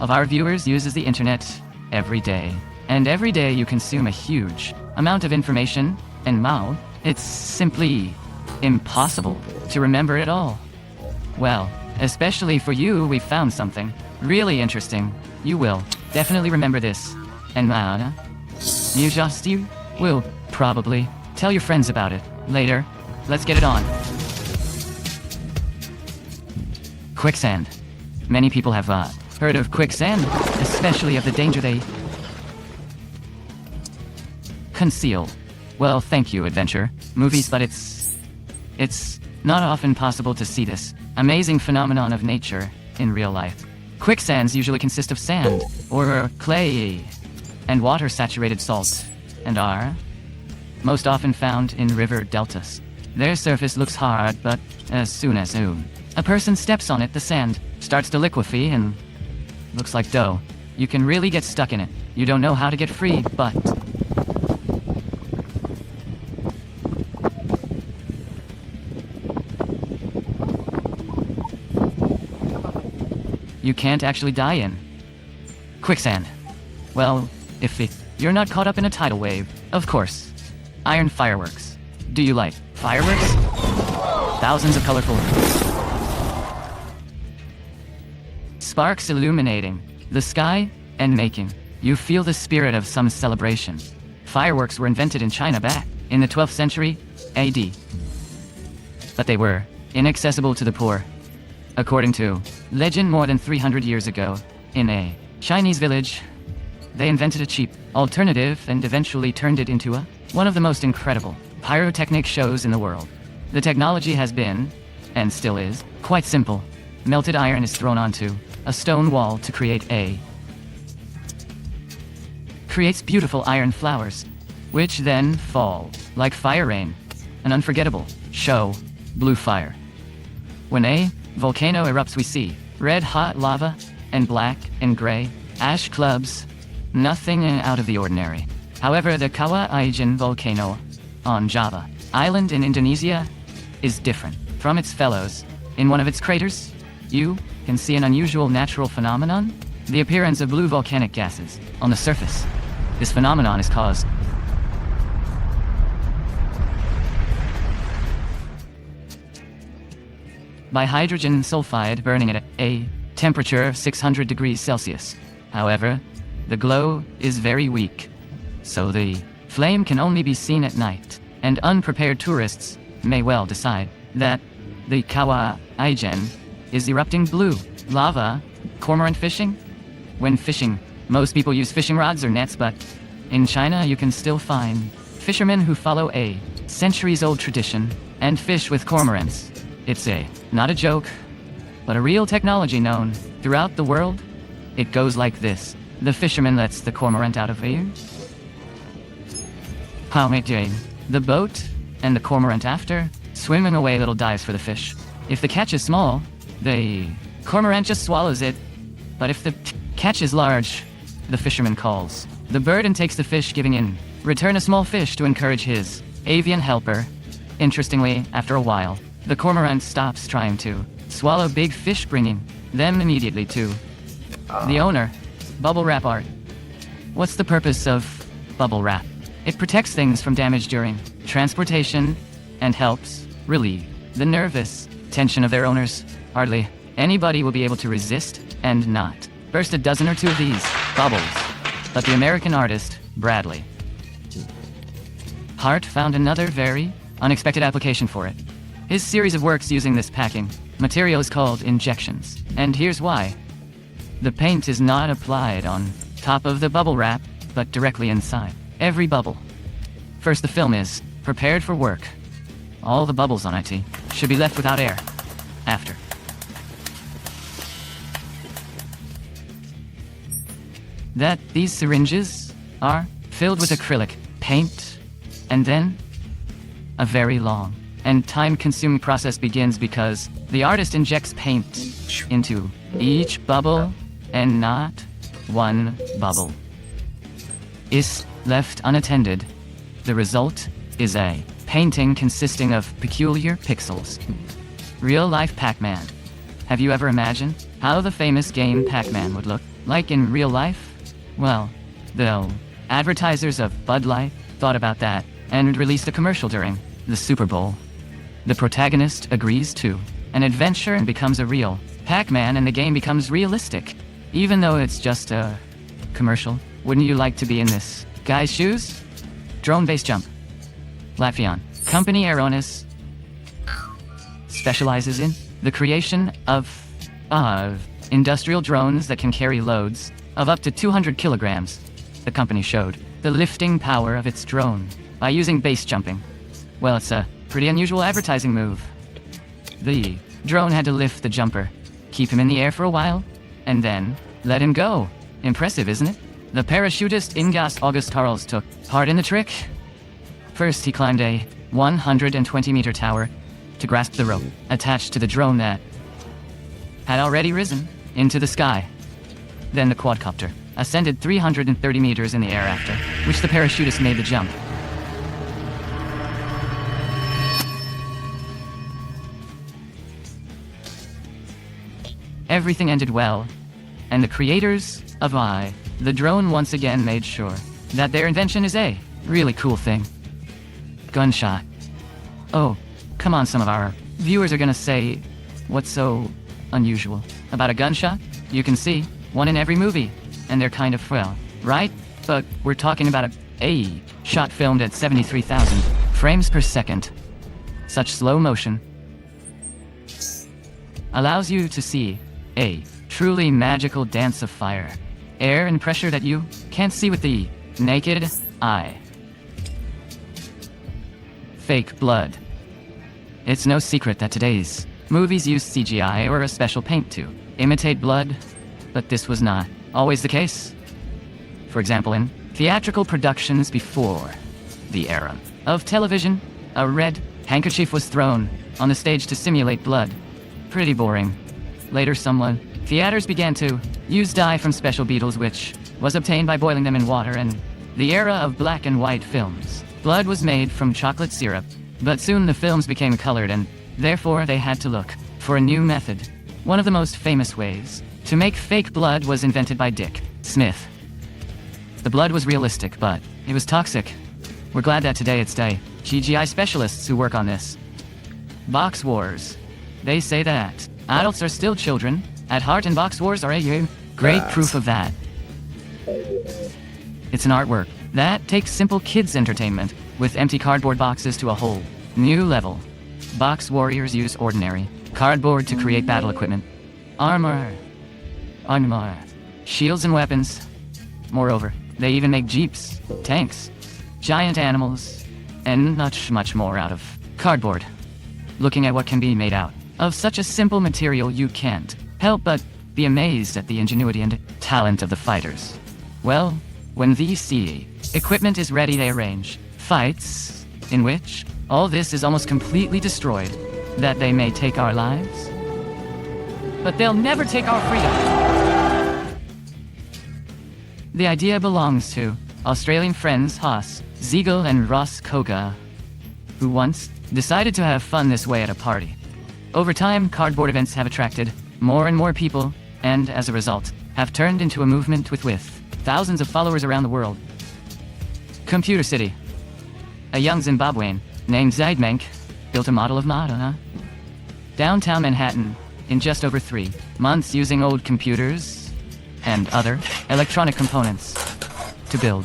of our viewers uses the internet every day. And every day you consume a huge amount of information, and now it's simply impossible to remember it all. Well, especially for you, we found something really interesting. You will definitely remember this. And now, you will probably tell your friends about it later. Let's get it on. Quicksand. Many people have heard of quicksand, especially of the danger they conceal. Well, thank you, adventure movies, but it's not often possible to see this amazing phenomenon of nature in real life. Quicksands usually consist of sand, or clay, and water-saturated salt, and are most often found in river deltas. Their surface looks hard, but as soon as a person steps on it, the sand starts to liquefy and looks like dough. You can really get stuck in it. You don't know how to get free, but you can't actually die in quicksand. Well, if you're not caught up in a tidal wave, of course. Iron fireworks. Do you like fireworks? Thousands of colorful sparks illuminating the sky and making you feel the spirit of some celebration. Fireworks were invented in China back in the 12th century AD, but they were inaccessible to the poor. According to legend, more than 300 years ago, in a Chinese village, they invented a cheap alternative and eventually turned it into one of the most incredible pyrotechnic shows in the world. The technology has been, and still is, quite simple. Melted iron is thrown onto a stone wall to creates beautiful iron flowers, which then fall like fire rain. An unforgettable show, blue fire. When a volcano erupts, we see red-hot lava and black and gray ash clubs. Nothing out of the ordinary. However, the Kawah Ijen volcano on Java Island in Indonesia is different from its fellows. In one of its craters, you can see an unusual natural phenomenon, the appearance of blue volcanic gases on the surface. This phenomenon is caused by hydrogen sulfide burning at a temperature of 600 degrees Celsius. However, the glow is very weak, so the flame can only be seen at night, and unprepared tourists may well decide that the Kawah Ijen is erupting blue lava. Cormorant fishing? When fishing, most people use fishing rods or nets, but in China you can still find fishermen who follow a centuries-old tradition and fish with cormorants. It's not a joke, but a real technology known throughout the world. It goes like this. The fisherman lets the cormorant out of the boat, and the cormorant, after swimming away, little dives for the fish. If the catch is small, the cormorant just swallows it. But if the catch is large, the fisherman calls the bird and takes the fish, giving in return a small fish to encourage his avian helper. Interestingly, after a while, the cormorant stops trying to swallow big fish, bringing them immediately to the owner. Bubble wrap art. What's the purpose of bubble wrap? It protects things from damage during transportation and helps relieve the nervous tension of their owners. Hardly anybody will be able to resist and not burst a dozen or two of these bubbles. But the American artist, Bradley Hart, found another very unexpected application for it. His series of works using this packing material is called injections. And here's why. The paint is not applied on top of the bubble wrap, but directly inside every bubble. First, the film is prepared for work. All the bubbles on it should be left without air. After that, these syringes are filled with acrylic paint, and then a very long and time-consuming process begins, because the artist injects paint into each bubble, and not one bubble is left unattended. The result is a painting consisting of peculiar pixels. Real-life Pac-Man. Have you ever imagined how the famous game Pac-Man would look Like in real life? Well, the advertisers of Bud Light thought about that and released a commercial during the Super Bowl. The protagonist agrees to an adventure and becomes a real Pac-Man, and the game becomes realistic. Even though it's just a commercial, wouldn't you like to be in this guy's shoes? Drone base jump. Latvian company Aeronis specializes in the creation of industrial drones that can carry loads of up to 200 kilograms. The company showed the lifting power of its drone by using base jumping. Well, it's a pretty unusual advertising move. The drone had to lift the jumper, keep him in the air for a while, and then let him go. Impressive, isn't it? The parachutist Ingas August Harls took part in the trick. First, he climbed a 120-meter tower to grasp the rope attached to the drone that had already risen into the sky. Then the quadcopter ascended 330 meters in the air, after which the parachutist made the jump. Everything ended well, and the creators of the drone once again made sure that their invention is a really cool thing. Gunshot. Oh, come on, some of our viewers are gonna say, what's so unusual about a gunshot? You can see one in every movie, and they're kind of, well, right? But we're talking about a shot filmed at 73,000 frames per second. Such slow motion allows you to see a truly magical dance of fire, air and pressure that you can't see with the naked eye. Fake blood. It's no secret that today's movies use CGI or a special paint to imitate blood, but this was not always the case. For example, in theatrical productions before the era of television, a red handkerchief was thrown on the stage to simulate blood. Pretty boring. Later, theaters began to use dye from special beetles, which was obtained by boiling them in water, and the era of black and white films. Blood was made from chocolate syrup, but soon the films became colored, and therefore they had to look for a new method. One of the most famous ways to make fake blood was invented by Dick Smith. The blood was realistic, but it was toxic. We're glad that today it's CGI specialists who work on this. Box wars. They say that adults are still children at heart, and box wars are a great proof of that. It's an artwork that takes simple kids' entertainment with empty cardboard boxes to a whole new level. Box warriors use ordinary cardboard to create battle equipment, armor, shields and weapons. Moreover, they even make jeeps, tanks, giant animals, and much more out of cardboard. Looking at what can be made out of such a simple material, you can't help but be amazed at the ingenuity and talent of the fighters. Well, when the CE equipment is ready, they arrange fights in which all this is almost completely destroyed, that they may take our lives, but they'll never take our freedom. The idea belongs to Australian friends Haas Ziegel and Ross Koga, who once decided to have fun this way at a party. Over time, cardboard events have attracted more and more people, and as a result, have turned into a movement with thousands of followers around the world. Computer City. A young Zimbabwean named Zaidmenk built a model of Madonna downtown Manhattan in just over 3 months, using old computers and other electronic components to build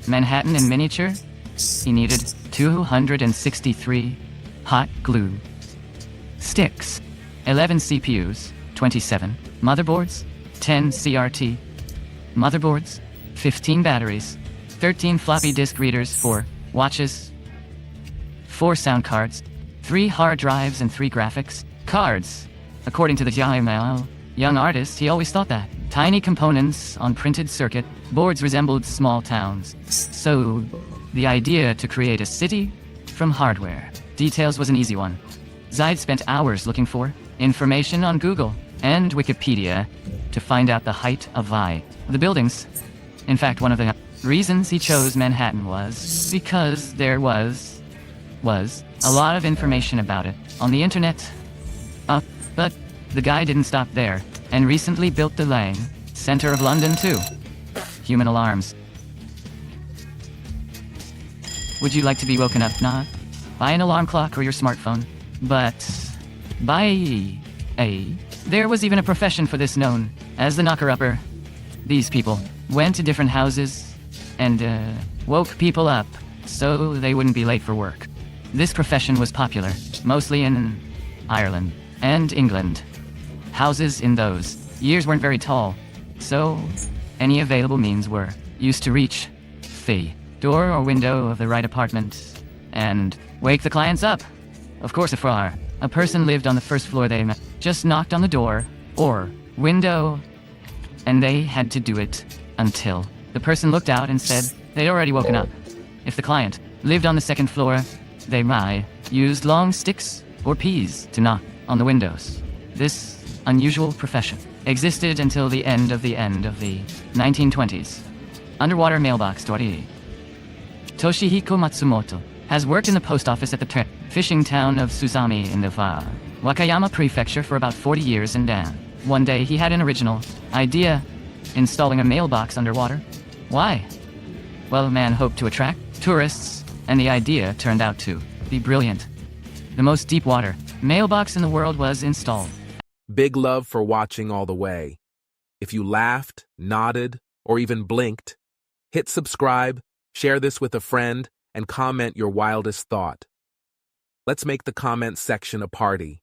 Manhattan in miniature. He needed 263 hot glue sticks, 11 CPUs, 27 motherboards, 10 CRT motherboards, 15 batteries, 13 floppy disk readers, 4 watches, 4 sound cards, 3 hard drives, and 3 graphics cards. According to the young artist, he always thought that tiny components on printed circuit boards resembled small towns. So the idea to create a city from hardware details was an easy one. Zaid spent hours looking for information on Google and Wikipedia to find out the height of the buildings. In fact, one of the reasons he chose Manhattan was because there was a lot of information about it on the internet. But the guy didn't stop there and recently built the Lang, center of London too. Human alarms. Would you like to be woken up? Not by an alarm clock or your smartphone, but by there was even a profession for this known as the knocker-upper. These people went to different houses and woke people up so they wouldn't be late for work. This profession was popular, mostly in Ireland and England. Houses in those years weren't very tall, so any available means were used to reach the door or window of the right apartment and wake the clients up. Of course, if a person lived on the first floor, they just knocked on the door or window, and they had to do it until the person looked out and said they'd already woken up. If the client lived on the second floor, they used long sticks or peas to knock on the windows. This unusual profession existed until the end of the 1920s. Underwater mailbox story. Toshihiko Matsumoto has worked in the post office at the fishing town of Suzami in the Wakayama prefecture for about 40 years, and one day he had an original idea, installing a mailbox underwater. Why? Well, the man hoped to attract tourists, and the idea turned out to be brilliant. The most deep water mailbox in the world was installed. Big love for watching all the way. If you laughed, nodded, or even blinked, hit subscribe, share this with a friend, and comment your wildest thought. Let's make the comment section a party.